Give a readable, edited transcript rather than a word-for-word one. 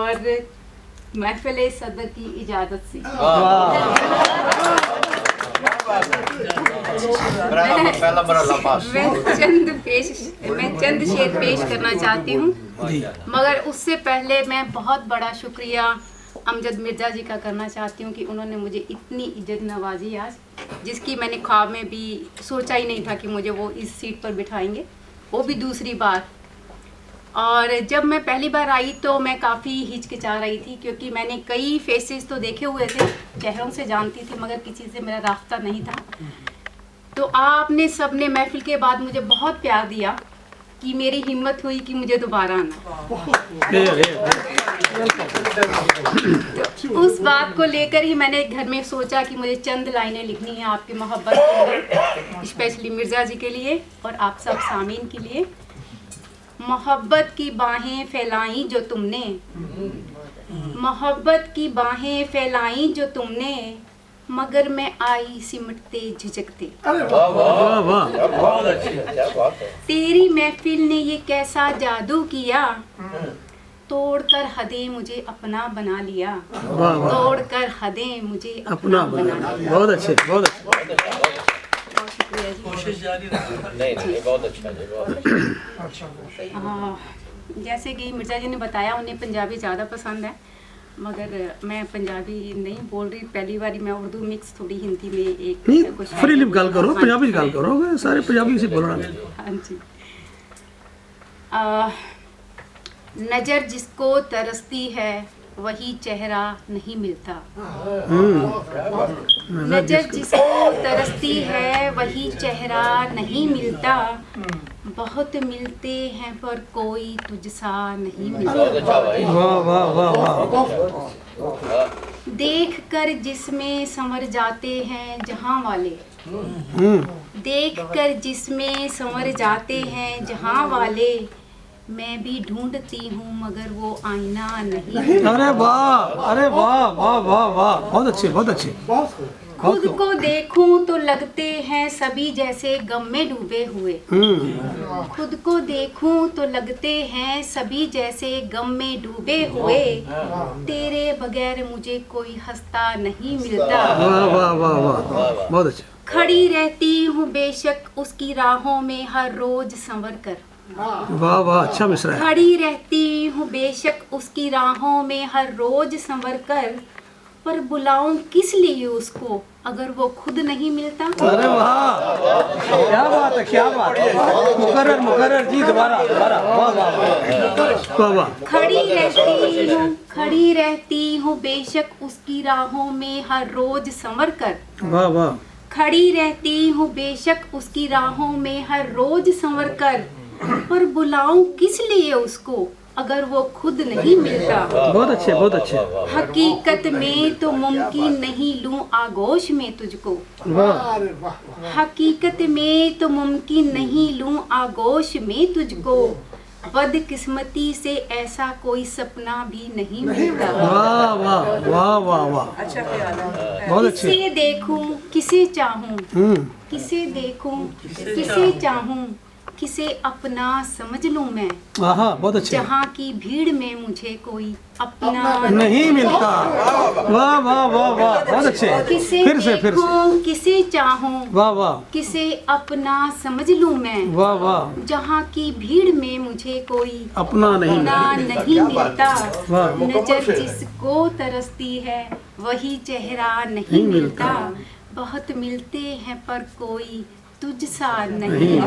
और महफिल सदर की इजाज़त से मैं चंद शेर पेश करना चाहती हूँ, मगर उससे पहले मैं बहुत बड़ा शुक्रिया अमजद मिर्ज़ा जी का करना चाहती हूँ कि उन्होंने मुझे इतनी इज्जत नवाजी आज, जिसकी मैंने ख्वाब में भी सोचा ही नहीं था कि मुझे वो इस सीट पर बिठाएंगे, वो भी दूसरी बार। और जब मैं पहली बार आई तो मैं काफ़ी हिचकिचा रही थी, क्योंकि मैंने कई फेसेस तो देखे हुए थे, चेहरों से जानती थी, मगर किसी से मेरा रास्ता नहीं था। तो आपने सबने महफिल के बाद मुझे बहुत प्यार दिया कि मेरी हिम्मत हुई कि मुझे दोबारा आना। तो उस बात को लेकर ही मैंने घर में सोचा कि मुझे चंद लाइनें लिखनी है आपकी मोहब्बत के लिए, स्पेशली मिर्ज़ा जी के लिए और आप सब सामीन के लिए। मोहब्बत की बाहें फैलाई जो तुमने, मोहब्बत की बाहें फैलाई जो तुमने, मगर मैं आई सिमटते झिझकते। तेरी महफिल ने ये कैसा जादू किया, तोड़कर हदें मुझे अपना बना लिया, तोड़कर हदें मुझे अपना बना लिया। बहुत अच्छे, बहुत अच्छे। बहुत शुक्रिया जी। कोशिश जारी नहीं बहुत अच्छा जी, बहुत अच्छा। हाँ, जैसे कि मिर्ज़ा जी ने बताया उन्हें पंजाबी ज़्यादा पसंद है, मगर मैं पंजाबी नहीं बोल रही, पहली बार मैं उर्दू मिक्स थोड़ी हिंदी में एक नहीं कुछ फ्रीली गल करो, पंजाबी गल करो, सारे पंजाबी से बोलना। हाँ जी। नज़र जिसको तरसती है वही चेहरा नहीं मिलता, नज़र जिसको तरसती है वही चेहरा नहीं मिलता, बहुत मिलते हैं पर कोई तुझसा नहीं मिलता। वाह वाह वाह वाह। देख कर जिसमें संवर जाते हैं जहां वाले, देख कर जिसमें संवर जाते हैं जहां वाले, मैं भी ढूंढती हूँ मगर वो आईना नहीं। अरे वाह, अरे वाह वाह वाह वाह, बहुत अच्छे, बहुत अच्छे। खुद को देखूं तो लगते हैं सभी जैसे गम में डूबे हुए, खुद को देखूं तो लगते हैं सभी जैसे गम में डूबे हुए, तेरे बगैर मुझे कोई हंसता नहीं मिलता। वाह वाह वाह वाह, बहुत अच्छे। खड़ी रहती हूँ बेशक उसकी राहों में हर रोज संवर कर, वाह वाह, अच्छा मिसरा है। खड़ी रहती हूँ बेशक उसकी राहों में हर रोज संवर कर, पर बुलाऊं किस लिए उसको अगर वो खुद नहीं मिलता। अरे वाह, क्या बात है, क्या बात है। मुकर्रर मुकर्रर जी, दोबारा दोबारा। वाह वाह वाह वाह। खड़ी रहती हूँ बेशक उसकी राहों में हर रोज संवर कर, वाह वाह। खड़ी रहती हूँ बेशक उसकी राहों में हर रोज संवर कर, पर बुलाऊं किस लिए उसको अगर वो खुद नहीं मिलता। बहुत अच्छे, बहुत अच्छे। हकीकत में तो मुमकिन नहीं लूं आगोश में तुझको, हकीकत में तो मुमकिन नहीं लूं आगोश में तुझको, बदकिस्मती से ऐसा कोई सपना भी नहीं मिलता। वाह वाह वाह वाह वाह, बहुत अच्छे। किसे देखूं किसे चाहूं, किसे देखूं किसे चाहूं, किसे अपना समझ लूं मैं, बहुत अच्छे। जहाँ की भीड़ में मुझे कोई अपना नहीं मिलता। वाह वाह वाह वाह, बहुत अच्छे। किसे फिर से देखूं किसे चाहूं, वाह वाह, किसे अपना समझ लूं मैं, वाह वाह, जहाँ की भीड़ में मुझे कोई अपना नहीं नहीं मिलता। वाह। नजर जिसको तरसती है वही चेहरा नहीं मिलता, बहुत मिलते हैं पर कोई तुझसा नहीं।